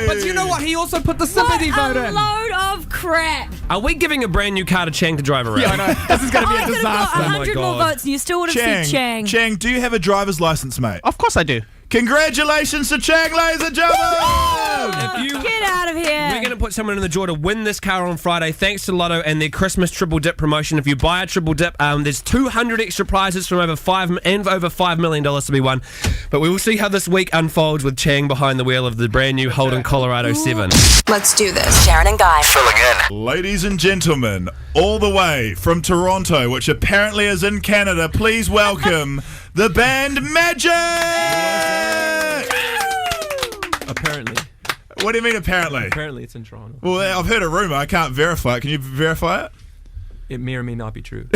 But you know what? He also put the sympathy vote What a in. load of crap. Are we giving a brand new car to Chang to drive around? Yeah, I know. This is going to be I a could have got disaster. 100 more God. votes and you still would have said Chang. Chang, do you have a driver's license, mate? Of course I do. Congratulations to Chang, ladies and gentlemen! Get out of here. We're going to put someone in the draw to win this car on Friday thanks to Lotto and their Christmas Triple Dip promotion. If you buy a Triple Dip, there's 200 extra prizes from over $5 million to be won. But we will see how this week unfolds with Chang behind the wheel of the brand new Holden Colorado 7. Let's do this. Sharyn and Guy. Filling in. Ladies and gentlemen, all the way from Toronto, which apparently is in Canada, please welcome the band Magic! Apparently. What do you mean apparently? Apparently it's in Toronto. Well, I've heard a rumour. I can't verify it. Can you verify it? It may or may not be true.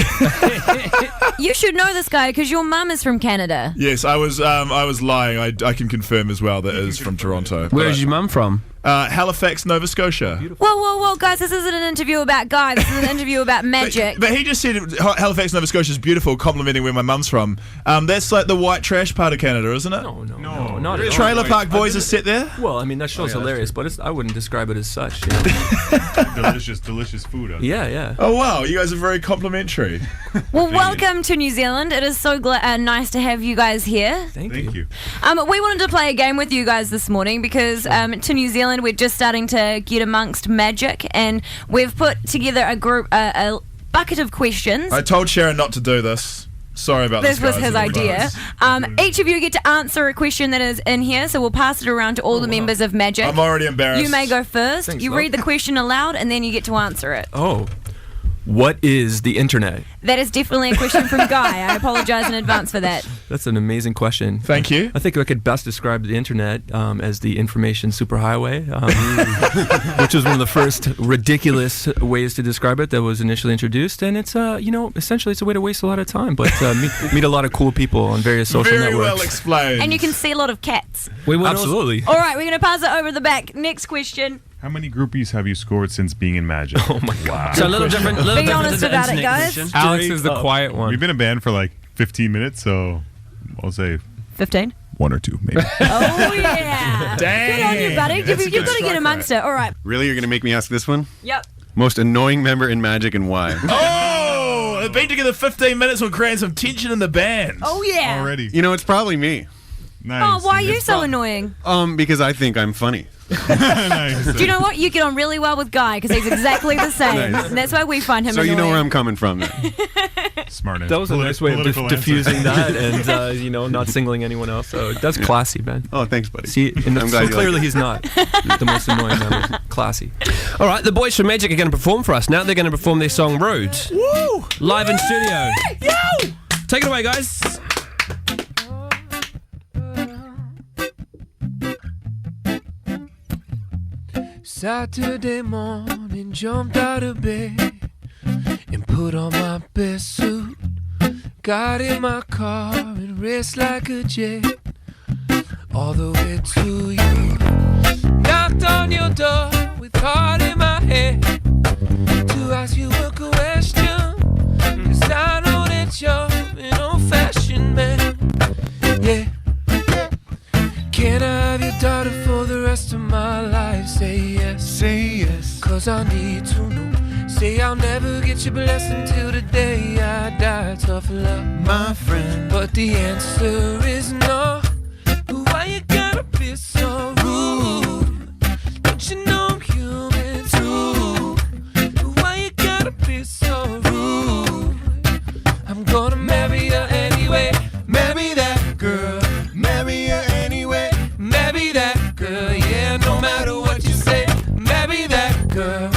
You should know this guy because your mum is from Canada. Yes, I was lying. I can confirm as well that it is from Toronto. Where is your mum from? Halifax, Nova Scotia. Whoa, guys, this isn't an interview about Guy. This is an interview about magic. But he just said Halifax, Nova Scotia is beautiful, complimenting where my mum's from. That's like the white trash part of Canada, isn't it? No, not at all. Trailer Park Boys is set there? Well, I mean, that show's hilarious, but I wouldn't describe it as such. You know? delicious food. Yeah. Oh, wow. You guys are very complimentary. Well, welcome to New Zealand. It is so nice to have you guys here. Thank you. We wanted to play a game with you guys this morning because to New Zealand we're just starting to get amongst magic, and we've put together a group, a bucket of questions. I told Sharyn not to do this. Sorry about this, This was guys. his idea. Each of you get to answer a question that is in here, so we'll pass it around to all the members of Magic. I'm already embarrassed. You may go first. Thanks, you love. read the question aloud, and then you get to answer it. Oh, what is the internet? That is definitely a question from Guy. I apologise in advance for that. That's an amazing question. Thank you. I think I could best describe the internet as the information superhighway, which was one of the first ridiculous ways to describe it that was initially introduced. And it's, essentially it's a way to waste a lot of time, but meet a lot of cool people on various social Very networks. well explained. And you can see a lot of cats. Absolutely. All right, we're going to pass it over the back. Next question. How many groupies have you scored since being in Magic? Oh my god. So a little different. Be honest about it, guys. Alex is the quiet one. We've been a band for like 15 minutes, so I'll say 15. 1 or 2, maybe. Oh, yeah. Dang. Good on you, buddy. That's a You've good got to get strike amongst it. All right. Really? You're going to make me ask this one? Yep. Most annoying member in Magic and why? Oh, they've been together 15 minutes. Will create some tension in the band. Oh, yeah. Already. You know, it's probably me. Nice. Oh, why are you so annoying? Because I think I'm funny. Nice. Do you know what? You get on really well with Guy because he's exactly the same. Nice. And that's why we find him So annoying. you know where I'm coming from then. Smart answer. That was a nice way of Political answer. diffusing that and, not singling anyone else. So that's classy, man. Oh, thanks, buddy. See, and I'm glad so you like clearly it. he's not the most annoying member. Classy. All right, the boys from Magic are going to perform for us now. They're going to perform their song "Rude" Woo! live in studio. Yo! Take it away, guys. Saturday morning, jumped out of bed and put on my best suit. Got in my car and raced like a jet all the way to you. Knocked on your door with heart in my head to ask you a question, 'cause I know that you're an old-fashioned man. Yeah. Can I have your daughter for the rest of my life? Say yes, 'cause I need to know. Say I'll never get your blessing till the day I die. Tough luck, my friend, but the answer is no. Why you gotta be so rude? Don't you know I'm human too? Why you gotta be so rude? I'm gonna marry her anyway. Marry that girl. Marry her anyway. Marry that girl. Yeah, no matter what you say. Marry that girl.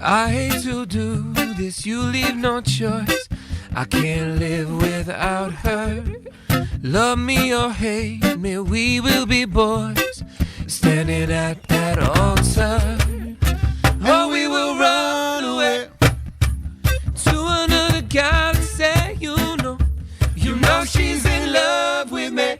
I hate to do this, you leave no choice. I can't live without her. Love me or hate me, we will be boys, standing at that altar. Or we will run away to another galaxy. You know she's in love with me.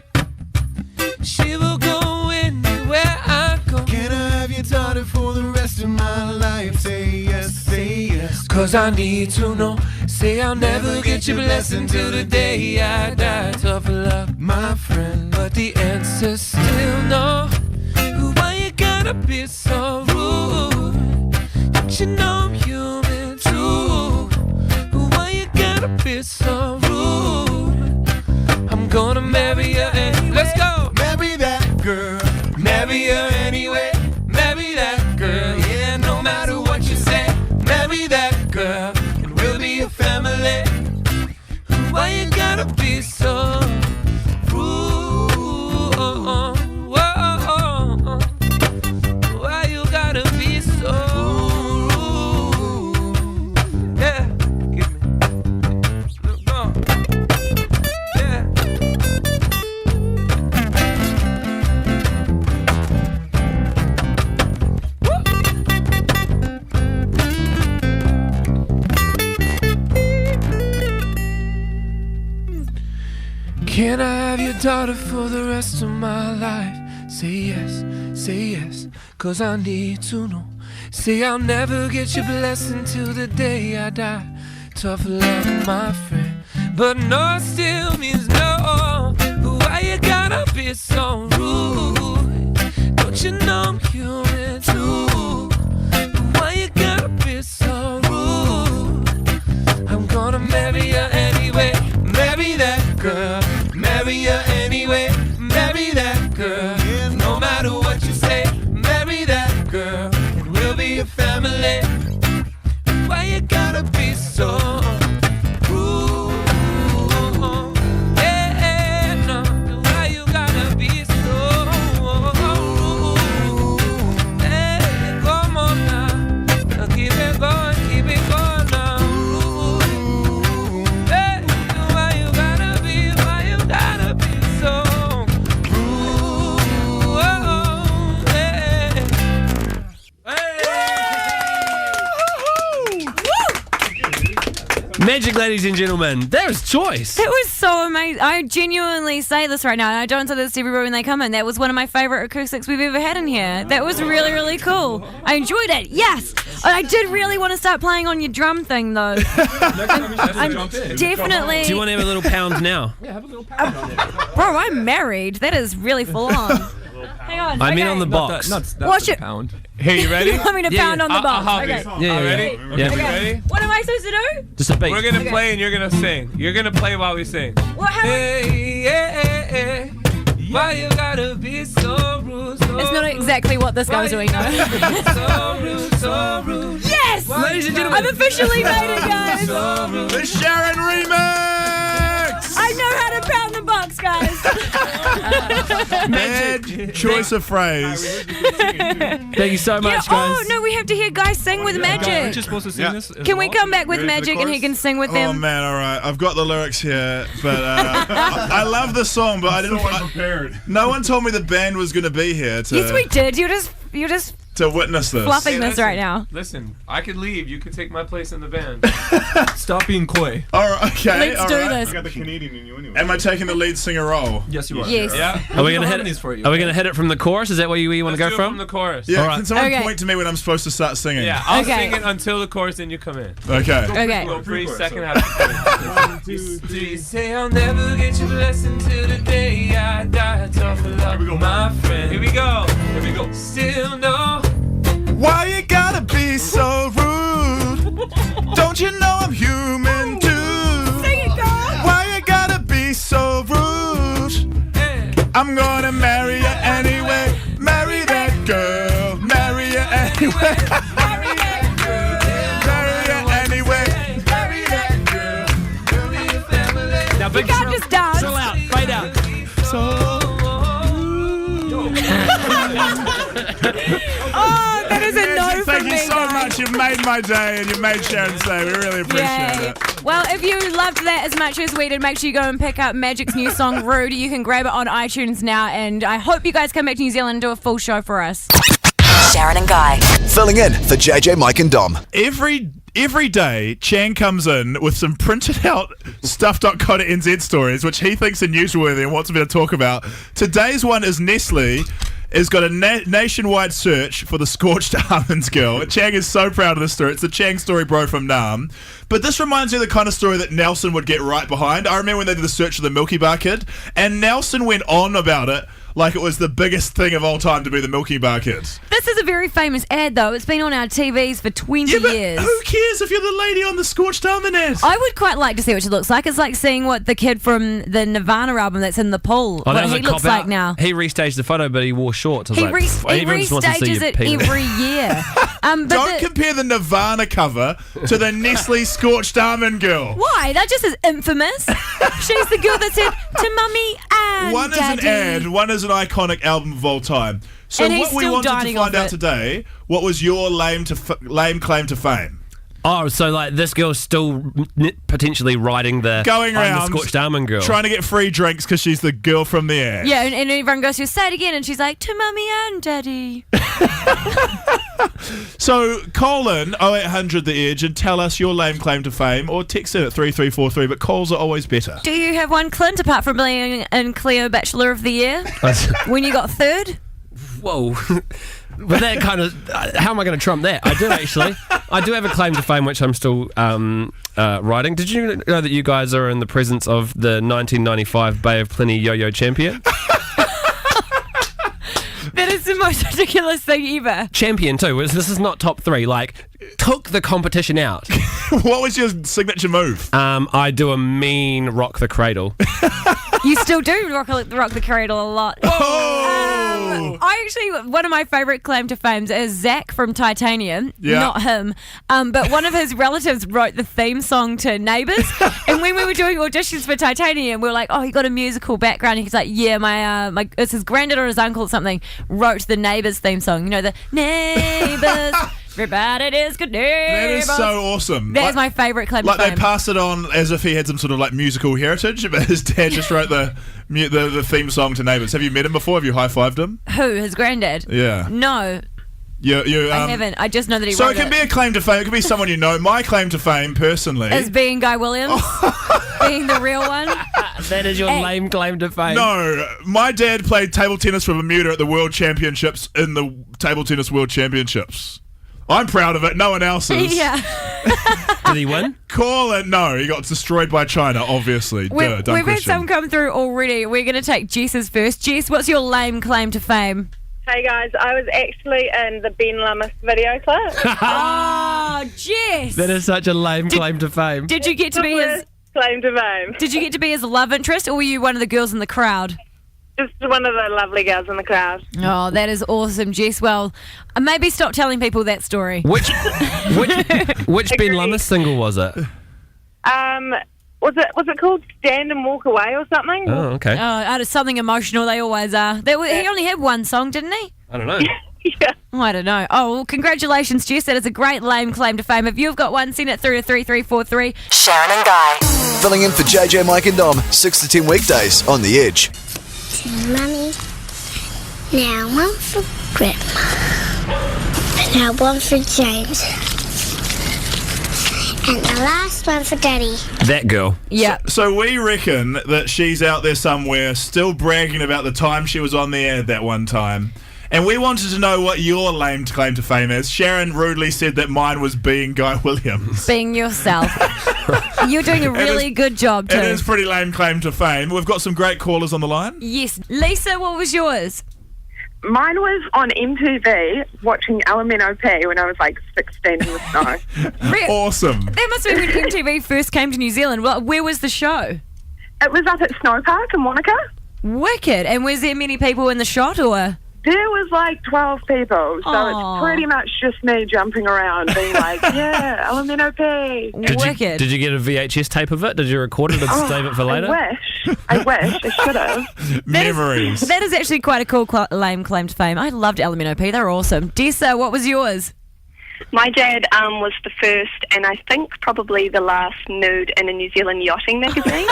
She will go anywhere I go. Can I have your daughter for the rest of my life? Say yes, say yes. Cause I need to know. Say I'll never get your blessing till the day I die. Tough love, my friend, but the answer's still no. Why you gotta be so rude? Don't you know I'm human too? Why you gotta be so rude? I'm gonna marry her anyway. Let's go! Marry that girl. Marry her anyway. Marry that girl. Yeah, no matter what you say. Marry that girl. And we'll be a family. Why you gotta be so rude? Why you gotta be so rude? Yeah, give me. Let's go. Yeah. Can I have your daughter for the rest of my life? Say yes, cause I need to know. Say I'll never get your blessing till the day I die. Tough love, my friend, but no still means no. Why you gotta be so rude? Don't you know I'm human too? Why you gotta be so rude? I'm gonna marry her anyway. Marry that girl. Marry her anyway. Marry that girl. Yeah, no matter what you say. Marry that girl. And we'll be a family. Why you gotta be so rude? Yeah, no. Why you gotta be so rude? Hey, come on now. Keep it going, keep it going now. Hey, why you gotta be so rude? Magic, ladies and gentlemen, there's choice. That was so amazing. I genuinely say this right now, and I don't say this to everybody when they come in. That was one of my favourite acoustics we've ever had in here. That was really, really cool. I enjoyed it. Yes. I did really want to start playing on your drum thing, though. I'm definitely. Do you want to have a little pound now? Yeah, have a little pound on it. Bro, I'm married. That is really full on. Hang on. I mean okay. on the box. That's Watch a it. pound. Hey, you ready? You want me to pound on the box? Okay. Yeah, ready? Yeah. Okay. Ready? What am I supposed to do? Just a beat. We're gonna play and you're gonna sing. You're gonna play while we sing. What? How Hey, yeah. Why you gotta be so rude? So It's not exactly what this guy was doing, though. so rude, so rude. Yes! Ladies and gentlemen, I've officially made it, guys. So rude. The Sharyn remix! I know how to pound the box, guys. Bad choice of phrase. thank you so much, guys. Oh, no, we have to hear guys sing with Aren't Magic. you supposed to sing this? as Can we well? come back with Ready for the Magic and he chorus? can sing with Oh them? man, all right. I've got the lyrics here, but I love the song, but I didn't. Prepared. No one told me the band was going to be here to Yes, we did. You're just to witness this. fluffing this listen, right now. Listen, I could leave. You could take my place in the band. Stop being coy. All right, okay. Let's all do right. this. I got the Canadian in you anyway. Am I taking the lead singer role? Yes, you are. Yes. Yeah. Are we gonna hit harmonies it? for you. Are we gonna hit it from the chorus? Is that where you want to go Let's do it from? the chorus. Yeah. All right. Can someone Okay. point to me when I'm supposed to start singing? Yeah, I'll Okay. sing it until the chorus, then you come in. Okay. Okay. Go free second half. Do you say I'll never get your blessing till the day I die? Tough love, my friend. Here we go. Here we go. Still no. Why you gotta be so rude? Don't you know I'm human too? Sing it, girl. Why you gotta be so rude? I'm gonna marry you anyway. Marry that girl. Marry you anyway. Marry that girl. Marry you anyway. Marry that girl. We'll be a family. Now, big You can't just dance. chill out, fade out. Oh, that is a no from Thank me, you so guys. much. made my day and you made Sharyn's day. We really appreciate Yay. it. Well, if you loved that as much as we did, make sure you go and pick up Magic's new song, Rude. You can grab it on iTunes now, and I hope you guys come back to New Zealand and do a full show for us. Sharyn and Guy. Filling in for JJ, Mike and Dom. Every day, Chang comes in with some printed out stuff.co.nz stories, which he thinks are newsworthy and wants me to talk about. Today's one is Nestle has got a nationwide search for the scorched almonds girl. Chang is so proud of this story. It's the Chang story bro from Nam. But this reminds me of the kind of story that Nelson would get right behind. I remember when they did the search of the Milky Bar kid, and Nelson went on about it like it was the biggest thing of all time to be the Milky Bar kid. This is a very famous ad, though. It's been on our TVs for 20 years. Who cares if you're the lady on the scorched almond ad? I would quite like to see what she looks like. It's like seeing what the kid from the Nirvana album that's in the pool, Oh, that what was he a looks cop-out. like now. He restaged the photo, but he wore shorts. I was He like, everyone just wants to see restages your it penis. every year. Don't compare the Nirvana cover to the Nestle scorched almond girl. Why? That just is infamous. She's the girl that said to mummy and One daddy. is an ad, one is an iconic album of all time. So And he's what we still wanted to dining find off out it. today, what was your lame claim to fame? Oh, so like this girl's still potentially riding the Going I'm around the scorched almond girl. trying to get free drinks because she's the girl from the ad. Yeah, and everyone goes to say it again, and she's like, to mummy and daddy. So call in 0800 The Edge and tell us your lame claim to fame, or text in at 3343, but calls are always better. Do you have one, Clint, apart from being in Cleo Bachelor of the Year? When you got third? Whoa. But that kind of, how am I going to trump that? I do actually. I do have a claim to fame, which I'm still riding. Did you know that you guys are in the presence of the 1995 Bay of Plenty Yo-Yo champion? That is the most ridiculous thing ever. Champion too. This is not top three. Like, took the competition out. What was your signature move? I do a mean rock the cradle. You still do rock the cradle a lot. I actually, one of my favourite claim to fame is Zach from Titanium. Yeah. Not him. But one of his relatives wrote the theme song to Neighbours. And when we were doing auditions for Titanium, we were like, oh, he got a musical background. And he's like, yeah, my it's his granddad or his uncle or something wrote the Neighbours theme song. You know, the Neighbours. Everybody is good neighbors. That is so awesome. That is my favourite claim to Like they fame. pass it on as if he had some sort of like musical heritage, but his dad just wrote the theme song to Neighbours. Have you met him before? Have you high-fived him? Who? His granddad? Yeah. No, You, I haven't. I just know that he So wrote it can be a claim to fame. It can be someone you know. My claim to fame, personally, as being Guy Williams, being the real one. That is your lame claim to fame. No, my dad played table tennis for Bermuda at the World Championships in the Table Tennis World Championships. I'm proud of it. No one else is. Yeah. Did he win? Call it. No, he got destroyed by China, obviously. We've Dumb had question. some come through already. We're going to take Jess's first. Jess, what's your lame claim to fame? Hey guys, I was actually in the Ben Lummis video clip. Oh, Jess! That is such a lame claim to fame. Did you get to be his claim to fame? Did you get to be his love interest, or were you one of the girls in the crowd? Just one of the lovely girls in the crowd. Oh, that is awesome, Jess. Well, maybe stop telling people that story. Which Ben Lummis single was it? Was it called Stand and Walk Away or something? Oh, okay. Out of something emotional, they always are. He only had one song, didn't he? I don't know. Yeah. Oh, I don't know. Oh, well, congratulations, Jess. That is a great lame claim to fame. If you've got one, send it through to 3343. Sharyn and Guy. Filling in for JJ, Mike and Dom, 6 to 10 weekdays on The Edge. Mummy. Now one for Grandma. And now one for James. And the last one for Daddy. That girl. Yeah. So we reckon that she's out there somewhere still bragging about the time she was on the ad that one time. And we wanted to know what your lame claim to fame is. Sharyn rudely said that mine was being Guy Williams. Being yourself. You're doing a really good job, too. It is pretty lame claim to fame. We've got some great callers on the line. Yes. Lisa, what was yours? Mine was on MTV watching LMNOP when I was like 16 in the snow. Awesome. That must have been when MTV first came to New Zealand. Well, where was the show? It was up at Snow Park in Wanaka. Wicked. And was there many people in the shot, or...? There was like 12 people, so Aw. it's pretty much just me jumping around being like, yeah, LMNOP. Did you get a VHS tape of it? Did you record it and save it for later? I wish. I should have. Memories. That is actually quite a cool lame claim to fame. I loved LMNOP. They were awesome. Dessa, what was yours? My dad was the first and I think probably the last nude in a New Zealand yachting magazine.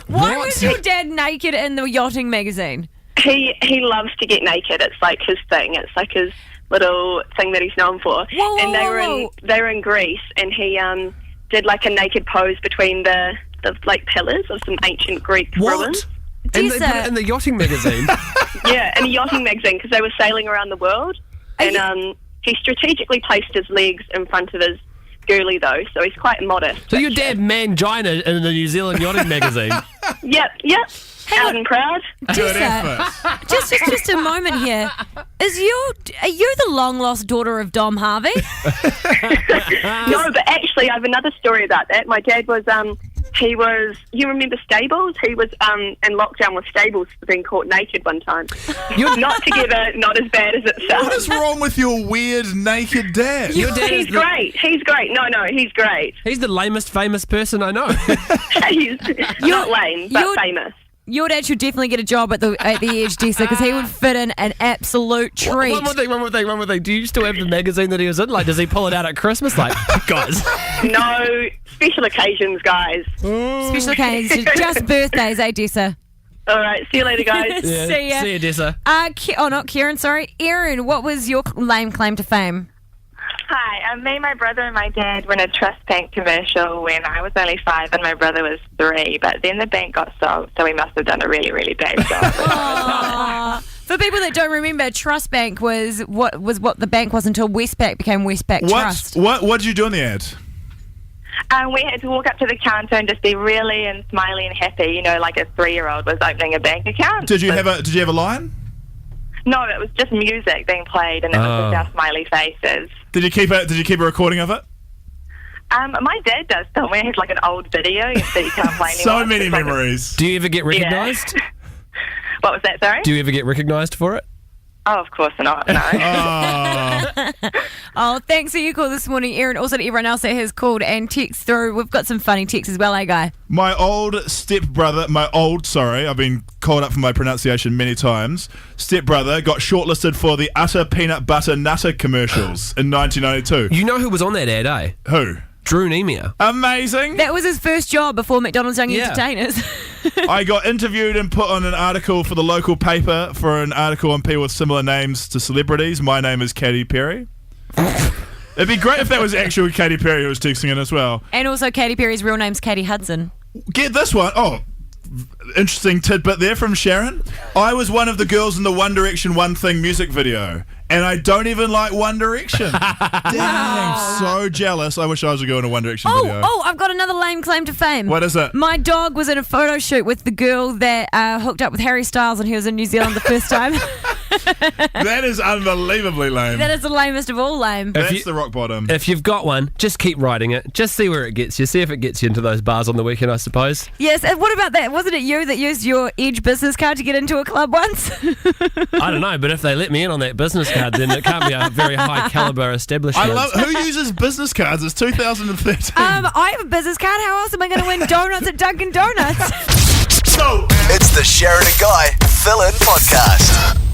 Why was your dad naked in the yachting magazine? He loves to get naked. It's like his thing. It's like his little thing that he's known for. Whoa, and they whoa. were in Greece, and he did like a naked pose between the like pillars of some ancient Greek ruins. And they put it in the yachting magazine. Yeah, in a yachting magazine because they were sailing around the world. And he strategically placed his legs in front of his girly though, so he's quite modest. So your dad mangina in the New Zealand yachting magazine. Yep. Out and proud. Just a moment here. Are you the long lost daughter of Dom Harvey? No, but actually I have another story about that. My dad was you remember Stables? He was in lockdown with Stables for being caught naked one time. Not together, not as bad as it sounds. What is wrong with your weird naked dad? Your dad He's great. He's great. No, he's great. He's the lamest famous person I know. He's not lame, but famous. Your dad should definitely get a job at the Edge, Dessa, because he would fit in an absolute treat. One more thing. Do you still have the magazine that he was in? Like, does he pull it out at Christmas? Like, guys. No, special occasions, guys. Special occasions, just birthdays, Dessa? All right, see you later, guys. See ya. See ya, Dessa. Not Kieran, sorry. Erin, what was your lame claim to fame? Hi, me, my brother, and my dad were in a Trust Bank commercial when I was only 5 and my brother was 3. But then the bank got sold, so we must have done a really, really bad job. For people that don't remember, Trust Bank was what the bank was until Westpac became Westpac Trust. What did you do in the ad? We had to walk up to the counter and just be really and smiley and happy, you know, like a 3-year-old was opening a bank account. Did you have a line? No, it was just music being played, and it was just our smiley faces. Did you keep a recording of it? My dad does still. We have like an old video that you can't play anymore. So many memories. Do you ever get recognised? Yeah. What was that, sorry? Do you ever get recognised for it? Oh, of course not, no. Oh, thanks for your call this morning, Erin. Also to everyone else that has called and text through. We've got some funny texts as well, Guy? My old stepbrother, I've been called up for my pronunciation many times. Stepbrother got shortlisted for the Utter Peanut Butter Nutter commercials in 1992. You know who was on that ad, eh? Who? Drew Nemia. Amazing. That was his first job before McDonald's Young Entertainers. I got interviewed and put on an article for the local paper for an article on people with similar names to celebrities. My name is Katy Perry. It'd be great if that was actual Katy Perry who was texting in as well. And also Katy Perry's real name's Katie Hudson. Get this one. Oh, interesting tidbit there from Sharyn. I was one of the girls in the One Direction One Thing music video, and I don't even like One Direction. Damn, I'm so jealous. I wish I was a girl in a One Direction video. Oh, I've got another lame claim to fame. What is it? My dog was in a photo shoot with the girl that hooked up with Harry Styles when he was in New Zealand the first time. That is unbelievably lame. That is the lamest of all lame. That's the rock bottom. If you've got one, just keep writing it. Just see where it gets you. See if it gets you into those bars on the weekend, I suppose. Yes, and what about that? Wasn't it you that used your Edge business card to get into a club once? I don't know, but if they let me in on that business card, then it can't be a very high caliber establishment. I love who uses business cards. It's 2013. I have a business card. How else am I going to win donuts at Dunkin' Donuts? It's the Sharyn and Guy Fill-In Podcast.